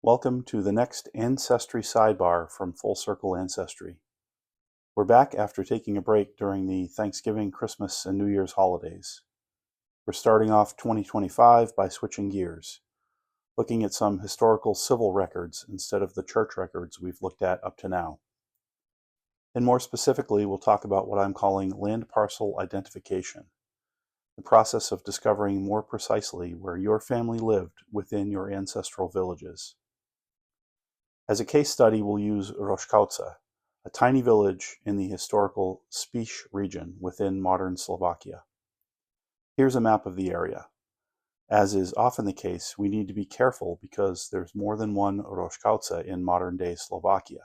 Welcome to the next Ancestry Sidebar from Circle Ancestry. We're back after taking a break during the Thanksgiving, Christmas, and New Year's holidays. We're starting off 2025 by switching gears, looking at some historical civil records instead of the church records we've looked at up to now. And more specifically, we'll talk about what I'm calling land parcel identification, the process of discovering more precisely where your family lived within your ancestral villages. As a case study, we'll use Roškovce, a tiny village in the historical Spiš region within modern Slovakia. Here's a map of the area. As is often the case, we need to be careful because there's more than one Roškovce in modern-day Slovakia.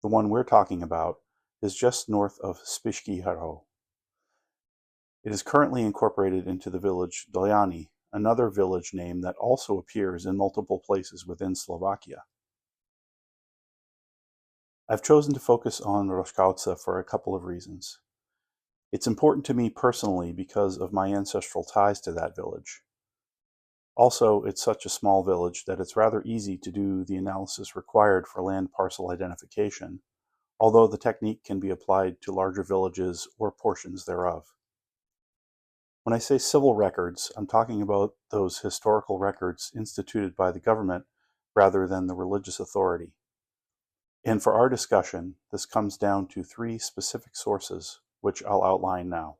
The one we're talking about is just north of Spišský Hrad. It is currently incorporated into the village Doljany, another village name that also appears in multiple places within Slovakia. I've chosen to focus on Roškovce for a couple of reasons. It's important to me personally because of my ancestral ties to that village. Also, it's such a small village that it's rather easy to do the analysis required for land parcel identification, although the technique can be applied to larger villages or portions thereof. When I say civil records, I'm talking about those historical records instituted by the government rather than the religious authority. And for our discussion, this comes down to three specific sources, which I'll outline now.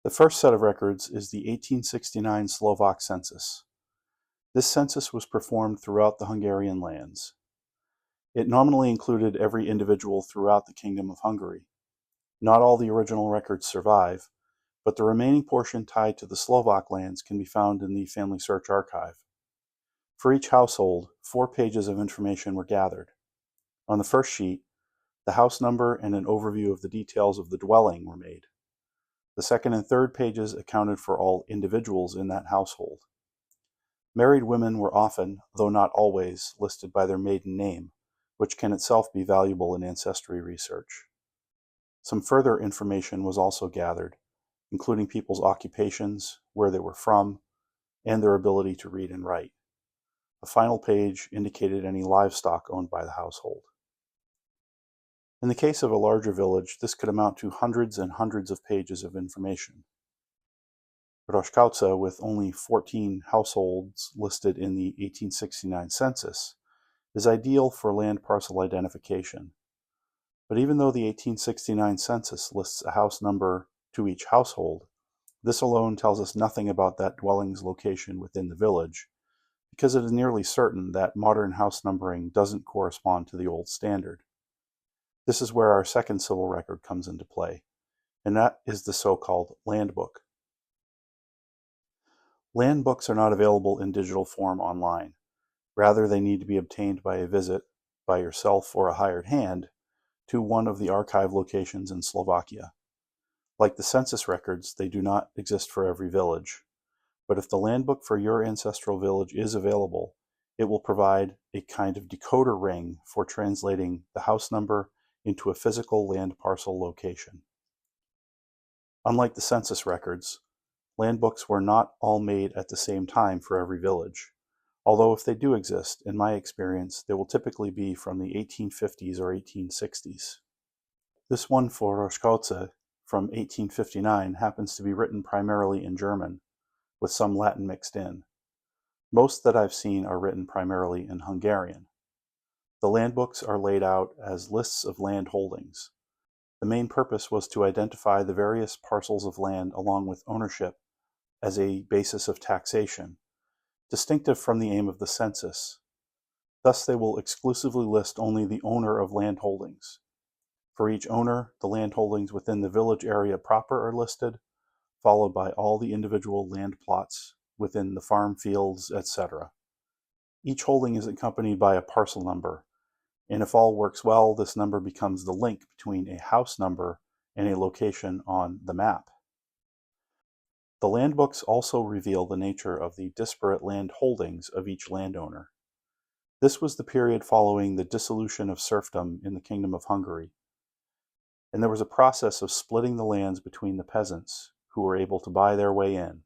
The first set of records is the 1869 Slovak census. This census was performed throughout the Hungarian lands. It nominally included every individual throughout the Kingdom of Hungary. Not all the original records survive, but the remaining portion tied to the Slovak lands can be found in the Family Search Archive. For each household, 4 pages of information were gathered. On the first sheet, the house number and an overview of the details of the dwelling were made. The second and third pages accounted for all individuals in that household. Married women were often, though not always, listed by their maiden name, which can itself be valuable in ancestry research. Some further information was also gathered, including people's occupations, where they were from, and their ability to read and write. A final page indicated any livestock owned by the household. In the case of a larger village, this could amount to hundreds and hundreds of pages of information. Roškovce, with only 14 households listed in the 1869 census, is ideal for land parcel identification. But even though the 1869 census lists a house number to each household, this alone tells us nothing about that dwelling's location within the village, because it is nearly certain that modern house numbering doesn't correspond to the old standard. This is where our second civil record comes into play, and that is the so-called land book. Land books are not available in digital form online. Rather, they need to be obtained by a visit, by yourself or a hired hand, to one of the archive locations in Slovakia. Like the census records, they do not exist for every village. But if the land book for your ancestral village is available, it will provide a kind of decoder ring for translating the house number into a physical land parcel location. Unlike the census records, land books were not all made at the same time for every village, although if they do exist, in my experience, they will typically be from the 1850s or 1860s. This one for Roškovce from 1859 happens to be written primarily in German, with some Latin mixed in. Most that I've seen are written primarily in Hungarian. The land books are laid out as lists of land holdings. The main purpose was to identify the various parcels of land along with ownership as a basis of taxation, distinctive from the aim of the census. Thus, they will exclusively list only the owner of land holdings. For each owner, the land holdings within the village area proper are listed, followed by all the individual land plots within the farm fields, etc. Each holding is accompanied by a parcel number, and if all works well, this number becomes the link between a house number and a location on the map. The land books also reveal the nature of the disparate land holdings of each landowner. This was the period following the dissolution of serfdom in the Kingdom of Hungary, and there was a process of splitting the lands between the peasants who were able to buy their way in.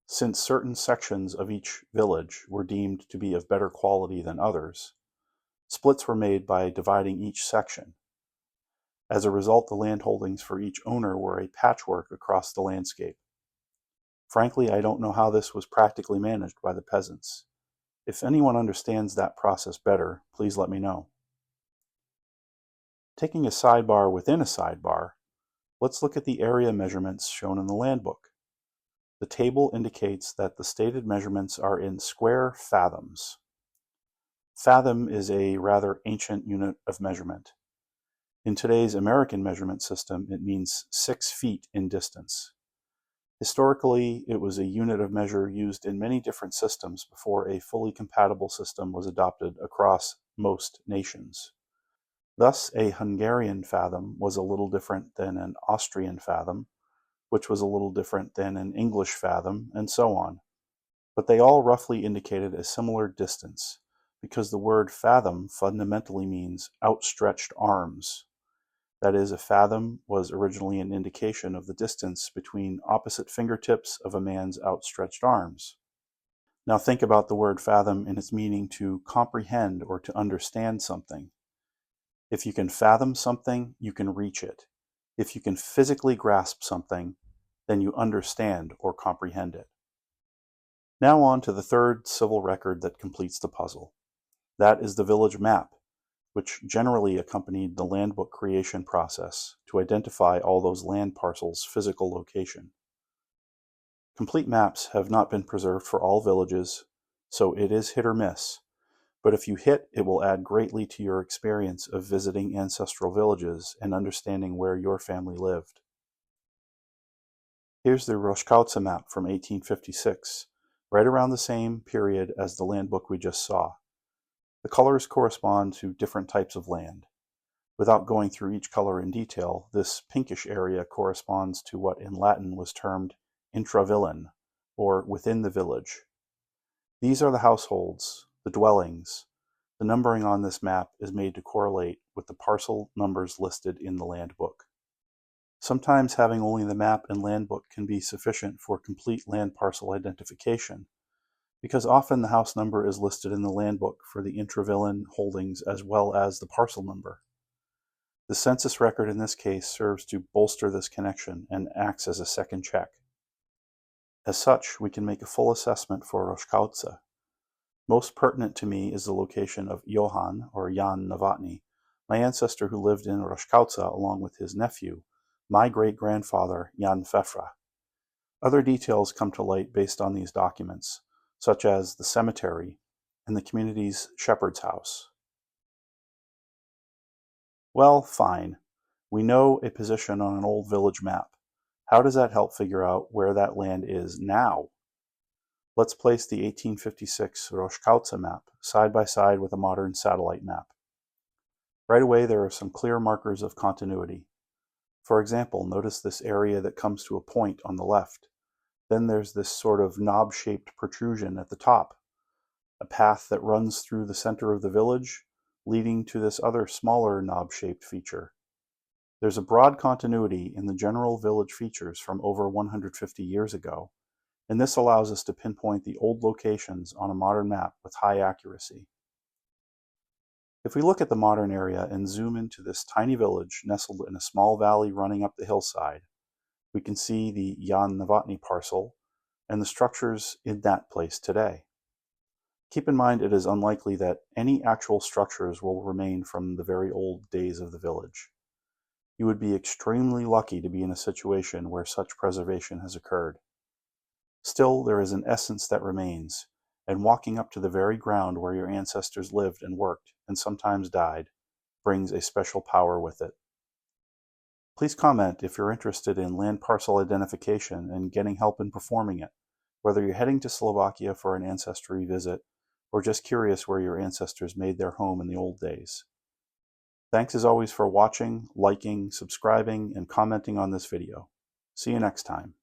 Since certain sections of each village were deemed to be of better quality than others, splits were made by dividing each section. As a result, the land holdings for each owner were a patchwork across the landscape. Frankly, I don't know how this was practically managed by the peasants. If anyone understands that process better, please let me know. Taking a sidebar within a sidebar, let's look at the area measurements shown in the land book. The table indicates that the stated measurements are in square fathoms. Fathom is a rather ancient unit of measurement. In today's American measurement system, it means 6 feet in distance. Historically, it was a unit of measure used in many different systems before a fully compatible system was adopted across most nations. Thus, a Hungarian fathom was a little different than an Austrian fathom, which was a little different than an English fathom, and so on. But they all roughly indicated a similar distance, because the word fathom fundamentally means outstretched arms. That is, a fathom was originally an indication of the distance between opposite fingertips of a man's outstretched arms. Now think about the word fathom in its meaning to comprehend or to understand something. If you can fathom something, you can reach it. If you can physically grasp something, then you understand or comprehend it. Now on to the third civil record that completes the puzzle. That is the village map, which generally accompanied the land book creation process to identify all those land parcels' physical location. Complete maps have not been preserved for all villages, so it is hit or miss. But if you hit, it will add greatly to your experience of visiting ancestral villages and understanding where your family lived. Here's the Roškovce map from 1856, right around the same period as the land book we just saw. The colors correspond to different types of land. Without going through each color in detail, this pinkish area corresponds to what in Latin was termed intravillan, or within the village. These are the households, the dwellings. The numbering on this map is made to correlate with the parcel numbers listed in the land book. Sometimes having only the map and land book can be sufficient for complete land parcel identification, because often the house number is listed in the land book for the intravillan holdings as well as the parcel number. The census record in this case serves to bolster this connection and acts as a second check. As such, we can make a full assessment for Roškovce. Most pertinent to me is the location of Johann, or Jan Novotny, my ancestor who lived in Roškovce along with his nephew, my great-grandfather Jan Fefra. Other details come to light based on these documents, such as the cemetery and the community's shepherd's house. Well, fine. We know a position on an old village map. How does that help figure out where that land is now? Let's place the 1856 Roškovce map side by side with a modern satellite map. Right away, there are some clear markers of continuity. For example, notice this area that comes to a point on the left. Then there's this sort of knob-shaped protrusion at the top, a path that runs through the center of the village, leading to this other smaller knob-shaped feature. There's a broad continuity in the general village features from over 150 years ago, and this allows us to pinpoint the old locations on a modern map with high accuracy. If we look at the modern area and zoom into this tiny village nestled in a small valley running up the hillside, we can see the Jan Novotny parcel and the structures in that place today. Keep in mind it is unlikely that any actual structures will remain from the very old days of the village. You would be extremely lucky to be in a situation where such preservation has occurred. Still, there is an essence that remains, and walking up to the very ground where your ancestors lived and worked, and sometimes died, brings a special power with it. Please comment if you're interested in land parcel identification and getting help in performing it, whether you're heading to Slovakia for an ancestry visit, or just curious where your ancestors made their home in the old days. Thanks as always for watching, liking, subscribing, and commenting on this video. See you next time.